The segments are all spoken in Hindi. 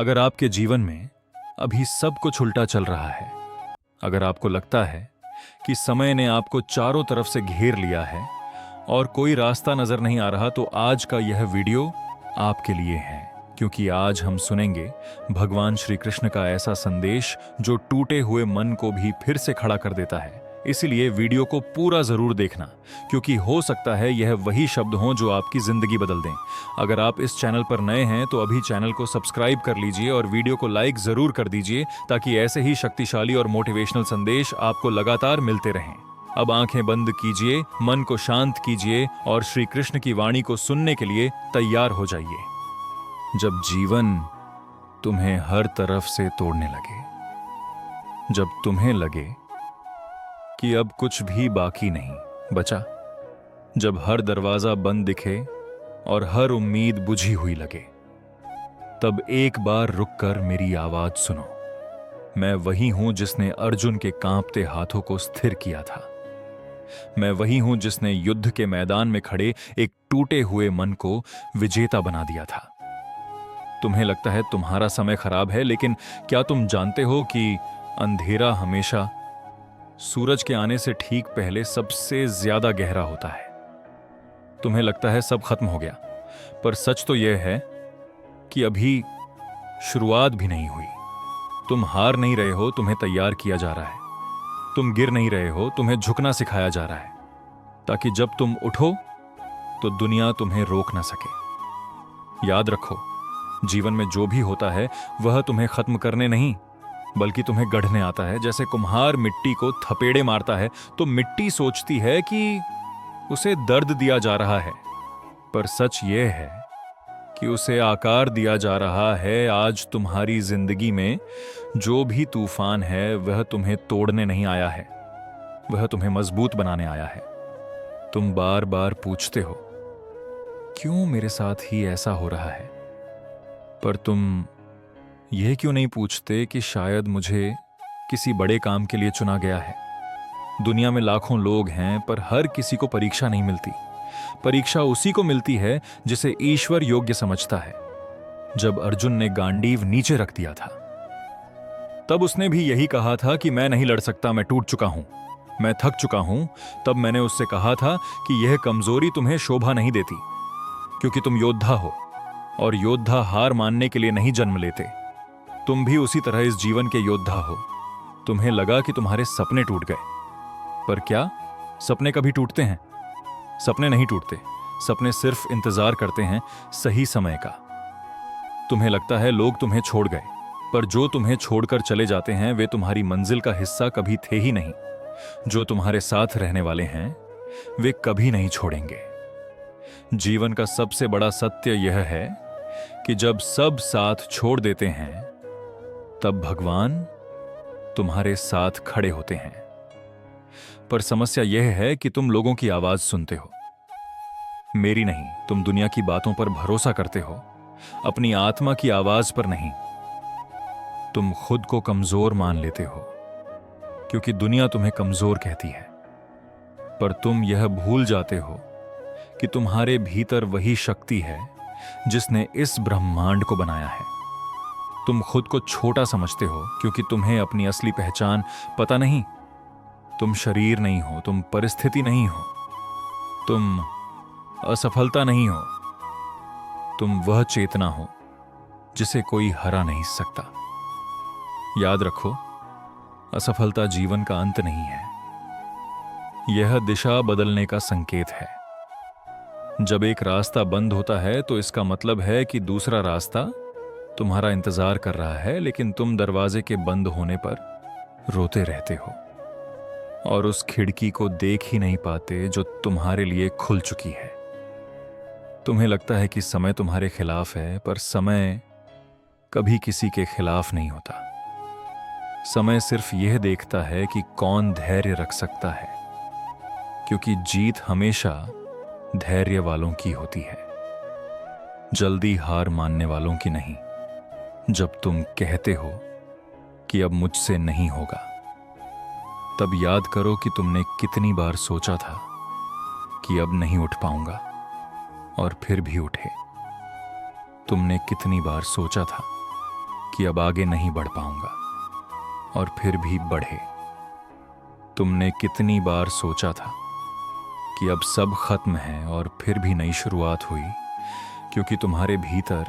अगर आपके जीवन में अभी सब कुछ उल्टा चल रहा है, अगर आपको लगता है कि समय ने आपको चारों तरफ से घेर लिया है और कोई रास्ता नजर नहीं आ रहा, तो आज का यह वीडियो आपके लिए है। क्योंकि आज हम सुनेंगे भगवान श्री कृष्ण का ऐसा संदेश जो टूटे हुए मन को भी फिर से खड़ा कर देता है। इसीलिए वीडियो को पूरा जरूर देखना, क्योंकि हो सकता है यह वही शब्द हों जो आपकी जिंदगी बदल दें। अगर आप इस चैनल पर नए हैं तो अभी चैनल को सब्सक्राइब कर लीजिए और वीडियो को लाइक जरूर कर दीजिए, ताकि ऐसे ही शक्तिशाली और मोटिवेशनल संदेश आपको लगातार मिलते रहें। अब आंखें बंद कीजिए, मन को शांत कीजिए और श्री कृष्ण की वाणी को सुनने के लिए तैयार हो जाइए। जब जीवन तुम्हें हर तरफ से तोड़ने लगे, जब तुम्हें लगे कि अब कुछ भी बाकी नहीं बचा, जब हर दरवाजा बंद दिखे और हर उम्मीद बुझी हुई लगे, तब एक बार रुककर मेरी आवाज सुनो। मैं वही हूं जिसने अर्जुन के कांपते हाथों को स्थिर किया था। मैं वही हूं जिसने युद्ध के मैदान में खड़े एक टूटे हुए मन को विजेता बना दिया था। तुम्हें लगता है तुम्हारा समय खराब है, लेकिन क्या तुम जानते हो कि अंधेरा हमेशा सूरज के आने से ठीक पहले सबसे ज्यादा गहरा होता है। तुम्हें लगता है सब खत्म हो गया, पर सच तो यह है कि अभी शुरुआत भी नहीं हुई। तुम हार नहीं रहे हो, तुम्हें तैयार किया जा रहा है। तुम गिर नहीं रहे हो, तुम्हें झुकना सिखाया जा रहा है, ताकि जब तुम उठो तो दुनिया तुम्हें रोक ना सके। याद रखो, जीवन में जो भी होता है वह तुम्हें खत्म करने नहीं, बल्कि तुम्हें गढ़ने आता है। जैसे कुम्हार मिट्टी को थपेड़े मारता है तो मिट्टी सोचती है कि उसे दर्द दिया जा रहा है, पर सच यह है कि उसे आकार दिया जा रहा है। आज तुम्हारी जिंदगी में जो भी तूफान है वह तुम्हें तोड़ने नहीं आया है, वह तुम्हें मजबूत बनाने आया है। तुम बार बार पूछते हो क्यों मेरे साथ ही ऐसा हो रहा है, पर तुम यह क्यों नहीं पूछते कि शायद मुझे किसी बड़े काम के लिए चुना गया है। दुनिया में लाखों लोग हैं, पर हर किसी को परीक्षा नहीं मिलती। परीक्षा उसी को मिलती है जिसे ईश्वर योग्य समझता है। जब अर्जुन ने गांडीव नीचे रख दिया था, तब उसने भी यही कहा था कि मैं नहीं लड़ सकता, मैं टूट चुका हूं, मैं थक चुका हूं। तब मैंने उससे कहा था कि यह कमजोरी तुम्हें शोभा नहीं देती, क्योंकि तुम योद्धा हो और योद्धा हार मानने के लिए नहीं जन्म लेते। तुम भी उसी तरह इस जीवन के योद्धा हो। तुम्हें लगा कि तुम्हारे सपने टूट गए, पर क्या सपने कभी टूटते हैं? सपने नहीं टूटते, सपने सिर्फ इंतजार करते हैं सही समय का। तुम्हें लगता है लोग तुम्हें छोड़ गए, पर जो तुम्हें छोड़कर चले जाते हैं वे तुम्हारी मंजिल का हिस्सा कभी थे ही नहीं। जो तुम्हारे साथ रहने वाले हैं वे कभी नहीं छोड़ेंगे। जीवन का सबसे बड़ा सत्य यह है कि जब सब साथ छोड़ देते हैं, तब भगवान तुम्हारे साथ खड़े होते हैं। पर समस्या यह है कि तुम लोगों की आवाज सुनते हो, मेरी नहीं। तुम दुनिया की बातों पर भरोसा करते हो, अपनी आत्मा की आवाज पर नहीं। तुम खुद को कमजोर मान लेते हो, क्योंकि दुनिया तुम्हें कमजोर कहती है। पर तुम यह भूल जाते हो कि तुम्हारे भीतर वही शक्ति है जिसने इस ब्रह्मांड को बनाया है। तुम खुद को छोटा समझते हो क्योंकि तुम्हें अपनी असली पहचान पता नहीं। तुम शरीर नहीं हो, तुम परिस्थिति नहीं हो, तुम असफलता नहीं हो, तुम वह चेतना हो जिसे कोई हरा नहीं सकता। याद रखो, असफलता जीवन का अंत नहीं है, यह दिशा बदलने का संकेत है। जब एक रास्ता बंद होता है तो इसका मतलब है कि दूसरा रास्ता तुम्हारा इंतजार कर रहा है, लेकिन तुम दरवाजे के बंद होने पर रोते रहते हो और उस खिड़की को देख ही नहीं पाते जो तुम्हारे लिए खुल चुकी है। तुम्हें लगता है कि समय तुम्हारे खिलाफ है, पर समय कभी किसी के खिलाफ नहीं होता। समय सिर्फ यह देखता है कि कौन धैर्य रख सकता है, क्योंकि जीत हमेशा धैर्य वालों की होती है, जल्दी हार मानने वालों की नहीं। जब तुम कहते हो कि अब मुझसे नहीं होगा, तब याद करो कि तुमने कितनी बार सोचा था कि अब नहीं उठ पाऊंगा और फिर भी उठे। तुमने कितनी बार सोचा था कि अब आगे नहीं बढ़ पाऊंगा, और फिर भी बढ़े। तुमने कितनी बार सोचा था कि अब सब खत्म है, और फिर भी नई शुरुआत हुई, क्योंकि तुम्हारे भीतर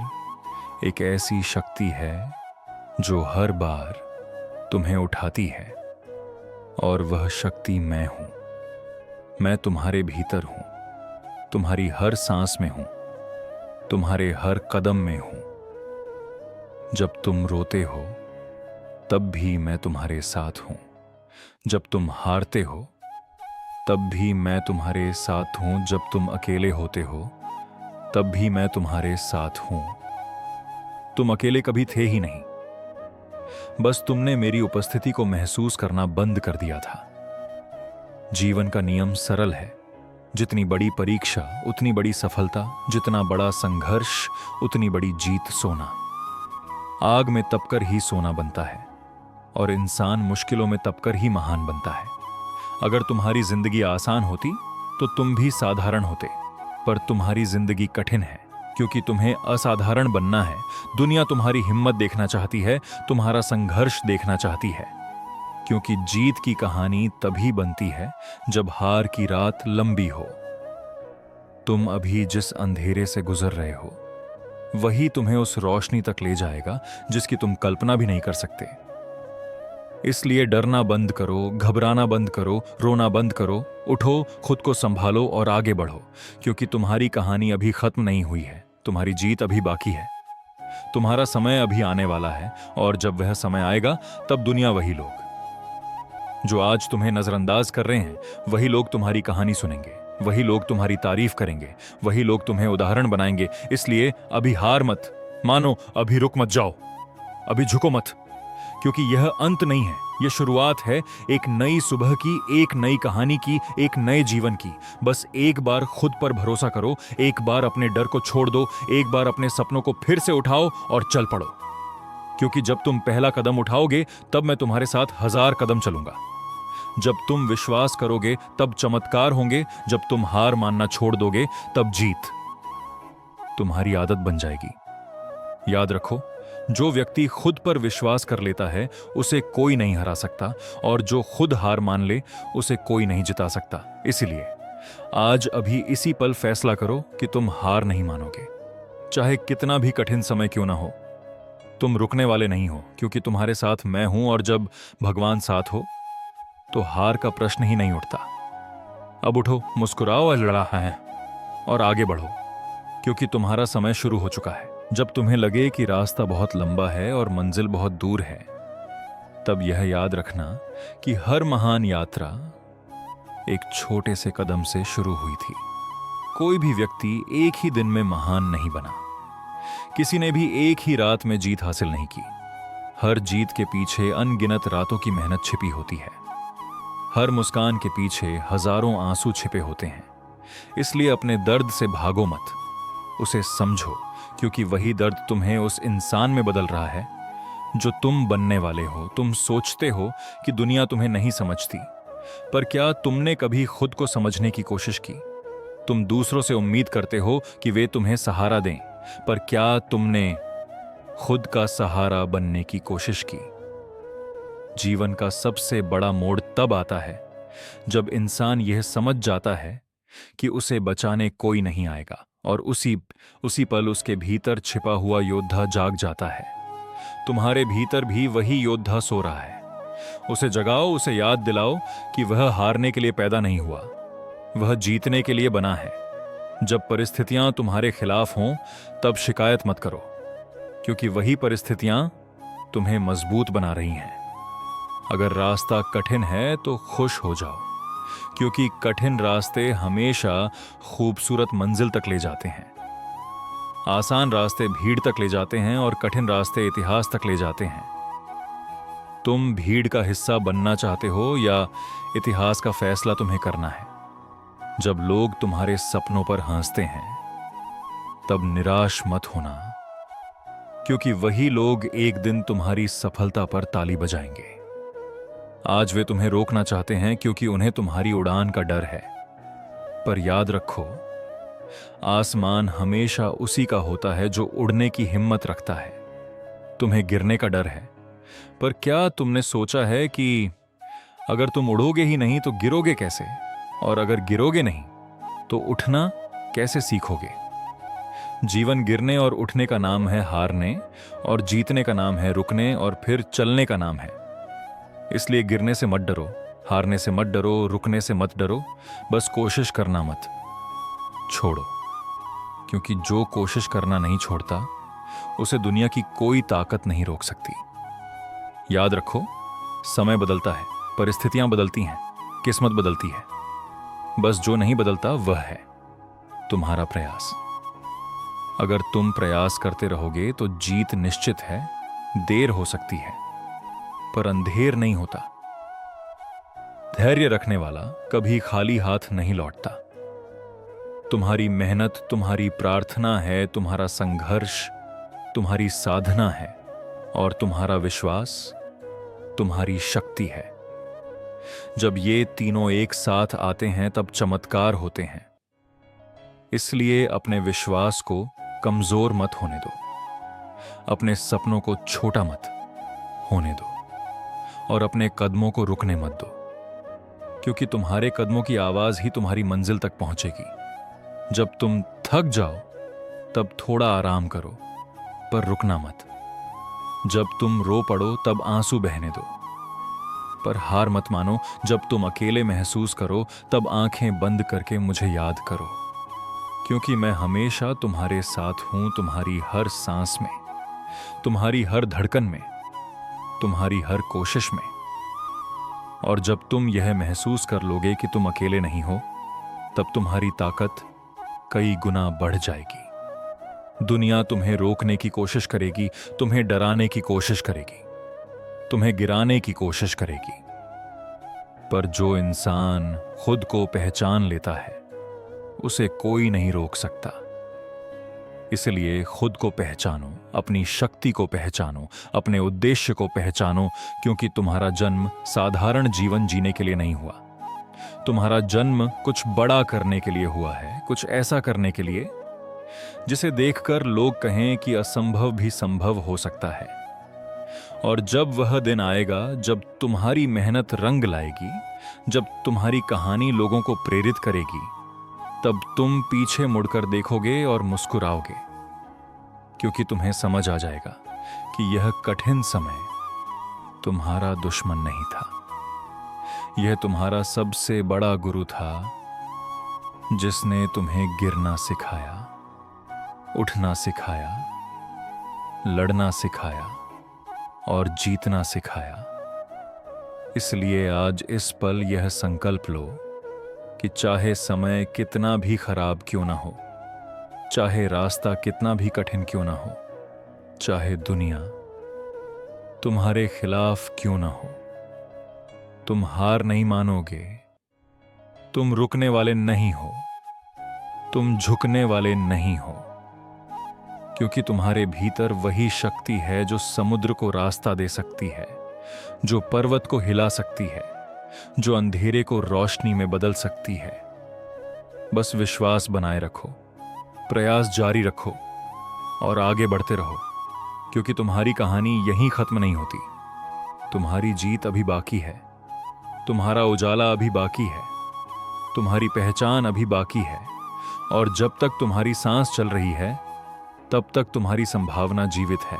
एक ऐसी शक्ति है जो हर बार तुम्हें उठाती है, और वह शक्ति मैं हूं। मैं तुम्हारे भीतर हूं, तुम्हारी हर सांस में हूं, तुम्हारे हर कदम में हूं। जब तुम रोते हो तब भी मैं तुम्हारे साथ हूं, जब तुम हारते हो तब भी मैं तुम्हारे साथ हूं, जब तुम अकेले होते हो तब भी मैं तुम्हारे साथ हूं। तुम अकेले कभी थे ही नहीं, बस तुमने मेरी उपस्थिति को महसूस करना बंद कर दिया था। जीवन का नियम सरल है, जितनी बड़ी परीक्षा उतनी बड़ी सफलता, जितना बड़ा संघर्ष उतनी बड़ी जीत। सोना आग में तपकर ही सोना बनता है, और इंसान मुश्किलों में तपकर ही महान बनता है। अगर तुम्हारी जिंदगी आसान होती तो तुम भी साधारण होते, पर तुम्हारी जिंदगी कठिन है क्योंकि तुम्हें असाधारण बनना है। दुनिया तुम्हारी हिम्मत देखना चाहती है, तुम्हारा संघर्ष देखना चाहती है, क्योंकि जीत की कहानी तभी बनती है जब हार की रात लंबी हो। तुम अभी जिस अंधेरे से गुजर रहे हो वही तुम्हें उस रोशनी तक ले जाएगा जिसकी तुम कल्पना भी नहीं कर सकते। इसलिए डरना बंद करो, घबराना बंद करो, रोना बंद करो। उठो, खुद को संभालो और आगे बढ़ो, क्योंकि तुम्हारी कहानी अभी खत्म नहीं हुई है, तुम्हारी जीत अभी बाकी है। तुम्हारा समय अभी आने वाला है, और जब वह समय आएगा तब दुनिया वही लोग जो आज तुम्हें नजरअंदाज कर रहे हैं, वही लोग तुम्हारी कहानी सुनेंगे, वही लोग तुम्हारी तारीफ करेंगे, वही लोग तुम्हें उदाहरण बनाएंगे। इसलिए अभी हार मत मानो, अभी रुक मत जाओ, अभी झुको मत, क्योंकि यह अंत नहीं है, यह शुरुआत है एक नई सुबह की, एक नई कहानी की, एक नए जीवन की। बस एक बार खुद पर भरोसा करो, एक बार अपने डर को छोड़ दो, एक बार अपने सपनों को फिर से उठाओ और चल पड़ो, क्योंकि जब तुम पहला कदम उठाओगे तब मैं तुम्हारे साथ 1000 कदम चलूंगा। जब तुम विश्वास करोगे तब चमत्कार होंगे, जब तुम हार मानना छोड़ दोगे तब जीत तुम्हारी आदत बन जाएगी। याद रखो, जो व्यक्ति खुद पर विश्वास कर लेता है उसे कोई नहीं हरा सकता, और जो खुद हार मान ले उसे कोई नहीं जिता सकता। इसलिए आज अभी इसी पल फैसला करो कि तुम हार नहीं मानोगे, चाहे कितना भी कठिन समय क्यों ना हो। तुम रुकने वाले नहीं हो, क्योंकि तुम्हारे साथ मैं हूं, और जब भगवान साथ हो तो हार का प्रश्न ही नहीं उठता। अब उठो, मुस्कुराओ और लड़ा है और आगे बढ़ो, क्योंकि तुम्हारा समय शुरू हो चुका है। जब तुम्हें लगे कि रास्ता बहुत लंबा है और मंजिल बहुत दूर है, तब यह याद रखना कि हर महान यात्रा एक छोटे से कदम से शुरू हुई थी। कोई भी व्यक्ति एक ही दिन में महान नहीं बना, किसी ने भी एक ही रात में जीत हासिल नहीं की। हर जीत के पीछे अनगिनत रातों की मेहनत छिपी होती है, हर मुस्कान के पीछे हजारों आंसू छिपे होते हैं। इसलिए अपने दर्द से भागो मत, उसे समझो, क्योंकि वही दर्द तुम्हें उस इंसान में बदल रहा है जो तुम बनने वाले हो। तुम सोचते हो कि दुनिया तुम्हें नहीं समझती, पर क्या तुमने कभी खुद को समझने की कोशिश की? तुम दूसरों से उम्मीद करते हो कि वे तुम्हें सहारा दें, पर क्या तुमने खुद का सहारा बनने की कोशिश की? जीवन का सबसे बड़ा मोड़ तब आता है जब इंसान यह समझ जाता है कि उसे बचाने कोई नहीं आएगा, और उसी पल उसके भीतर छिपा हुआ योद्धा जाग जाता है। तुम्हारे भीतर भी वही योद्धा सो रहा है। उसे जगाओ, उसे याद दिलाओ कि वह हारने के लिए पैदा नहीं हुआ, वह जीतने के लिए बना है। जब परिस्थितियां तुम्हारे खिलाफ हों तब शिकायत मत करो, क्योंकि वही परिस्थितियां तुम्हें मजबूत बना रही हैं। अगर रास्ता कठिन है तो खुश हो जाओ, क्योंकि कठिन रास्ते हमेशा खूबसूरत मंजिल तक ले जाते हैं। आसान रास्ते भीड़ तक ले जाते हैं, और कठिन रास्ते इतिहास तक ले जाते हैं। तुम भीड़ का हिस्सा बनना चाहते हो या इतिहास का फैसला तुम्हें करना है? जब लोग तुम्हारे सपनों पर हंसते हैं तब निराश मत होना, क्योंकि वही लोग एक दिन तुम्हारी सफलता पर ताली बजाएंगे। आज वे तुम्हें रोकना चाहते हैं क्योंकि उन्हें तुम्हारी उड़ान का डर है, पर याद रखो, आसमान हमेशा उसी का होता है जो उड़ने की हिम्मत रखता है। तुम्हें गिरने का डर है, पर क्या तुमने सोचा है कि अगर तुम उड़ोगे ही नहीं तो गिरोगे कैसे, और अगर गिरोगे नहीं तो उठना कैसे सीखोगे? जीवन गिरने और उठने का नाम है हारने, और जीतने का नाम है रुकने और फिर चलने का नाम है। इसलिए गिरने से मत डरो, हारने से मत डरो, रुकने से मत डरो, बस कोशिश करना मत छोड़ो। क्योंकि जो कोशिश करना नहीं छोड़ता उसे दुनिया की कोई ताकत नहीं रोक सकती। याद रखो, समय बदलता है, परिस्थितियां बदलती हैं, किस्मत बदलती है, बस जो नहीं बदलता वह है तुम्हारा प्रयास। अगर तुम प्रयास करते रहोगे तो जीत निश्चित है। देर हो सकती है पर अंधेर नहीं होता। धैर्य रखने वाला कभी खाली हाथ नहीं लौटता। तुम्हारी मेहनत, तुम्हारी प्रार्थना है, तुम्हारा संघर्ष तुम्हारी साधना है, और तुम्हारा विश्वास तुम्हारी शक्ति है। जब ये तीनों एक साथ आते हैं तब चमत्कार होते हैं। इसलिए अपने विश्वास को कमजोर मत होने दो, अपने सपनों को छोटा मत होने दो, और अपने कदमों को रुकने मत दो। क्योंकि तुम्हारे कदमों की आवाज ही तुम्हारी मंजिल तक पहुंचेगी। जब तुम थक जाओ तब थोड़ा आराम करो, पर रुकना मत। जब तुम रो पड़ो तब आंसू बहने दो, पर हार मत मानो। जब तुम अकेले महसूस करो तब आंखें बंद करके मुझे याद करो। क्योंकि मैं हमेशा तुम्हारे साथ हूं, तुम्हारी हर सांस में, तुम्हारी हर धड़कन में, तुम्हारी हर कोशिश में। और जब तुम यह महसूस कर लोगे कि तुम अकेले नहीं हो, तब तुम्हारी ताकत कई गुना बढ़ जाएगी। दुनिया तुम्हें रोकने की कोशिश करेगी, तुम्हें डराने की कोशिश करेगी, तुम्हें गिराने की कोशिश करेगी, पर जो इंसान खुद को पहचान लेता है उसे कोई नहीं रोक सकता। इसलिए खुद को पहचानो, अपनी शक्ति को पहचानो, अपने उद्देश्य को पहचानो। क्योंकि तुम्हारा जन्म साधारण जीवन जीने के लिए नहीं हुआ। तुम्हारा जन्म कुछ बड़ा करने के लिए हुआ है, कुछ ऐसा करने के लिए जिसे देखकर लोग कहें कि असंभव भी संभव हो सकता है। और जब वह दिन आएगा जब तुम्हारी मेहनत रंग लाएगी, जब तुम्हारी कहानी लोगों को प्रेरित करेगी, तब तुम पीछे मुड़कर देखोगे और मुस्कुराओगे। क्योंकि तुम्हें समझ आ जाएगा कि यह कठिन समय तुम्हारा दुश्मन नहीं था, यह तुम्हारा सबसे बड़ा गुरु था, जिसने तुम्हें गिरना सिखाया, उठना सिखाया, लड़ना सिखाया और जीतना सिखाया। इसलिए आज इस पल यह संकल्प लो कि चाहे समय कितना भी खराब क्यों ना हो, चाहे रास्ता कितना भी कठिन क्यों ना हो, चाहे दुनिया तुम्हारे खिलाफ क्यों ना हो, तुम हार नहीं मानोगे। तुम रुकने वाले नहीं हो, तुम झुकने वाले नहीं हो। क्योंकि तुम्हारे भीतर वही शक्ति है जो समुद्र को रास्ता दे सकती है, जो पर्वत को हिला सकती है, जो अंधेरे को रोशनी में बदल सकती है। बस विश्वास बनाए रखो, प्रयास जारी रखो और आगे बढ़ते रहो। क्योंकि तुम्हारी कहानी यहीं खत्म नहीं होती। तुम्हारी जीत अभी बाकी है, तुम्हारा उजाला अभी बाकी है, तुम्हारी पहचान अभी बाकी है। और जब तक तुम्हारी सांस चल रही है तब तक तुम्हारी संभावना जीवित है।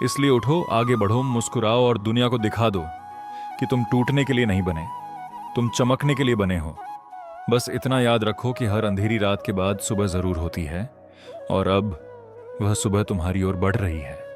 इसलिए उठो, आगे बढ़ो, मुस्कुराओ और दुनिया को दिखा दो कि तुम टूटने के लिए नहीं बने, तुम चमकने के लिए बने हो। बस इतना याद रखो कि हर अंधेरी रात के बाद सुबह जरूर होती है, और अब वह सुबह तुम्हारी ओर बढ़ रही है।